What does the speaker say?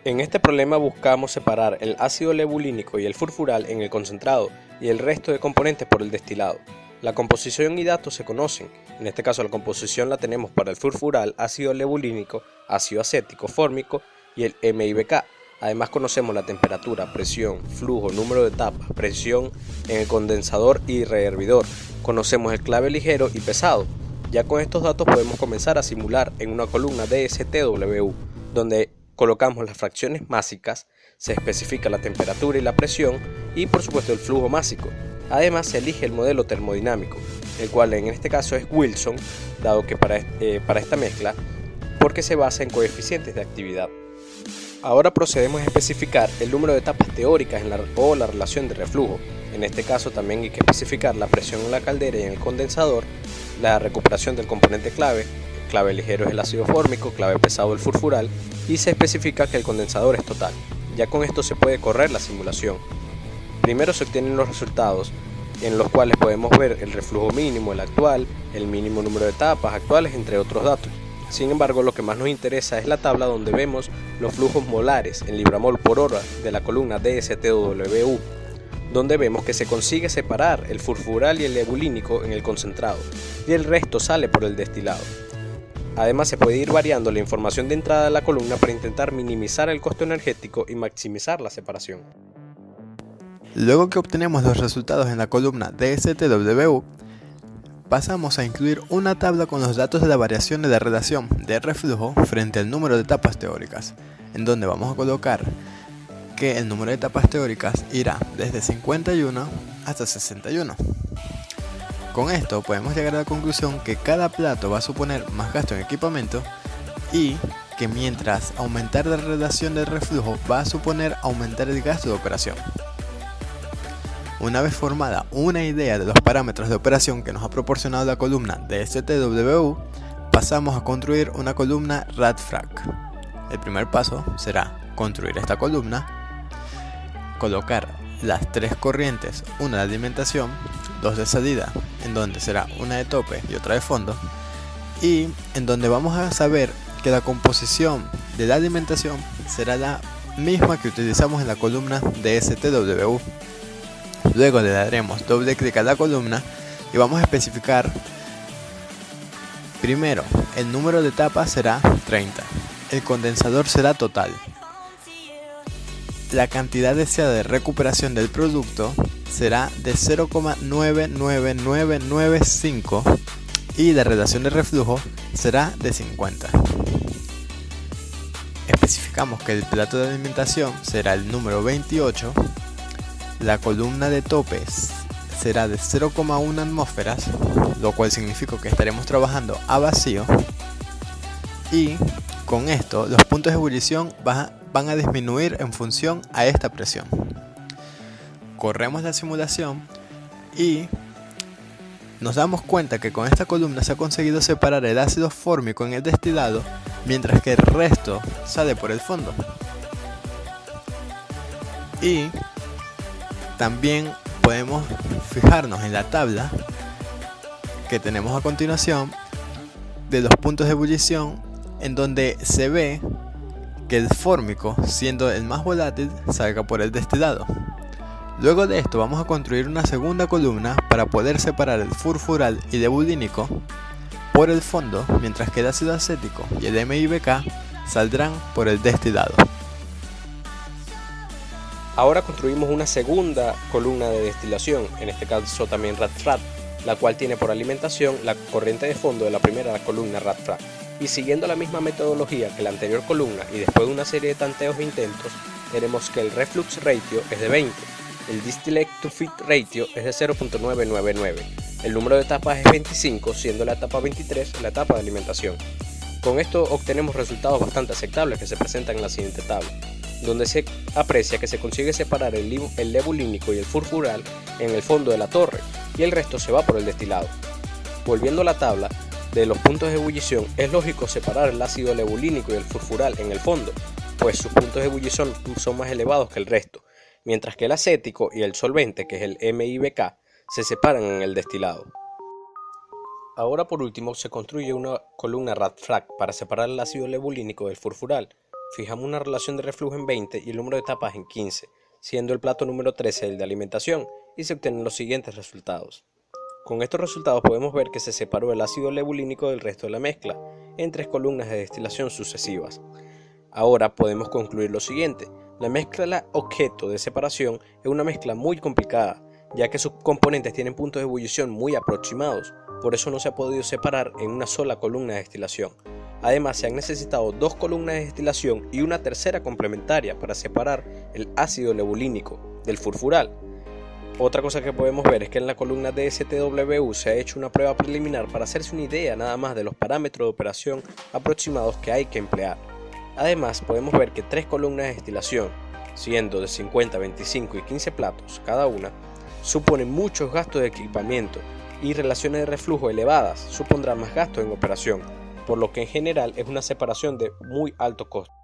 En este problema buscamos separar el ácido lebulínico y el furfural en el concentrado y el resto de componentes por el destilado. La composición y datos se conocen. En este caso la composición la tenemos para el furfural, ácido lebulínico, ácido acético fórmico y el MIBK. Además conocemos la temperatura, presión, flujo, número de etapas, presión en el condensador y rehervidor. Conocemos el clave ligero y pesado. Ya con estos datos podemos comenzar a simular en una columna DSTW, donde colocamos las fracciones másicas, se especifica la temperatura y la presión y por supuesto el flujo másico. Además se elige el modelo termodinámico, el cual en este caso es Wilson, dado que para esta mezcla, porque se basa en coeficientes de actividad. Ahora procedemos a especificar el número de etapas teóricas o la relación de reflujo. En este caso también hay que especificar la presión en la caldera y en el condensador, la recuperación del componente clave. Clave ligero es el ácido fórmico, clave pesado el furfural, y se especifica que el condensador es total. Ya con esto se puede correr la simulación. Primero se obtienen los resultados, en los cuales podemos ver el reflujo mínimo, el actual, el mínimo número de etapas actuales, entre otros datos. Sin embargo, lo que más nos interesa es la tabla donde vemos los flujos molares en libramol por hora de la columna DSTW, donde vemos que se consigue separar el furfural y el lebulínico en el concentrado, y el resto sale por el destilado. Además se puede ir variando la información de entrada de la columna para intentar minimizar el costo energético y maximizar la separación. Luego que obtenemos los resultados en la columna DSTW, pasamos a incluir una tabla con los datos de la variación de la relación de reflujo frente al número de etapas teóricas, en donde vamos a colocar que el número de etapas teóricas irá desde 51 hasta 61. Con esto podemos llegar a la conclusión que cada plato va a suponer más gasto en equipamiento y que mientras aumentar la relación de reflujo va a suponer aumentar el gasto de operación. Una vez formada una idea de los parámetros de operación que nos ha proporcionado la columna de STW, pasamos a construir una columna RAD-FRAC. El primer paso será construir esta columna, colocar las tres corrientes, una de alimentación, dos de salida, en donde será una de tope y otra de fondo, y en donde vamos a saber que la composición de la alimentación será la misma que utilizamos en la columna de STW. Luego le daremos doble clic a la columna y vamos a especificar primero el número de etapas será 30, el condensador será total, la cantidad deseada de recuperación del producto será de 0,99995 y la relación de reflujo será de 50. Especificamos que el plato de alimentación será el número 28, la columna de topes será de 0,1 atmósferas, lo cual significa que estaremos trabajando a vacío, y con esto los puntos de ebullición van a disminuir en función a esta presión. Corremos la simulación y nos damos cuenta que con esta columna se ha conseguido separar el ácido fórmico en el destilado, mientras que el resto sale por el fondo. Y también podemos fijarnos en la tabla que tenemos a continuación de los puntos de ebullición, en donde se ve que el fórmico, siendo el más volátil, salga por el destilado. Luego de esto vamos a construir una segunda columna para poder separar el furfural y lebulínico por el fondo, mientras que el ácido acético y el MIBK saldrán por el destilado. Ahora construimos una segunda columna de destilación, en este caso también RAD-FRAC, la cual tiene por alimentación la corriente de fondo de la primera columna RAD-FRAC. Y siguiendo la misma metodología que la anterior columna y después de una serie de tanteos e intentos, veremos que el reflux ratio es de 20, el distillate to feed ratio es de 0.999, el número de etapas es 25, siendo la etapa 23 la etapa de alimentación. Con esto obtenemos resultados bastante aceptables que se presentan en la siguiente tabla, donde se aprecia que se consigue separar el lebulínico y el furfural en el fondo de la torre y el resto se va por el destilado. Volviendo a la tabla de los puntos de ebullición, es lógico separar el ácido lebulínico y el furfural en el fondo, pues sus puntos de ebullición son más elevados que el resto, mientras que el acético y el solvente, que es el MIBK, se separan en el destilado. Ahora por último se construye una columna RAD-FRAC para separar el ácido lebulínico del furfural, fijamos una relación de reflujo en 20 y el número de etapas en 15, siendo el plato número 13 el de alimentación, y se obtienen los siguientes resultados. Con estos resultados podemos ver que se separó el ácido lebulínico del resto de la mezcla, en 3 columnas de destilación sucesivas. Ahora podemos concluir lo siguiente: la mezcla objeto de separación es una mezcla muy complicada, ya que sus componentes tienen puntos de ebullición muy aproximados, por eso no se ha podido separar en una sola columna de destilación. Además, se han necesitado 2 columnas de destilación y una tercera complementaria para separar el ácido lebulínico del furfural. Otra cosa que podemos ver es que en la columna de STW se ha hecho una prueba preliminar para hacerse una idea nada más de los parámetros de operación aproximados que hay que emplear. Además, podemos ver que 3 columnas de destilación, siendo de 50, 25 y 15 platos cada una, suponen muchos gastos de equipamiento, y relaciones de reflujo elevadas supondrán más gastos en operación, por lo que en general es una separación de muy alto costo.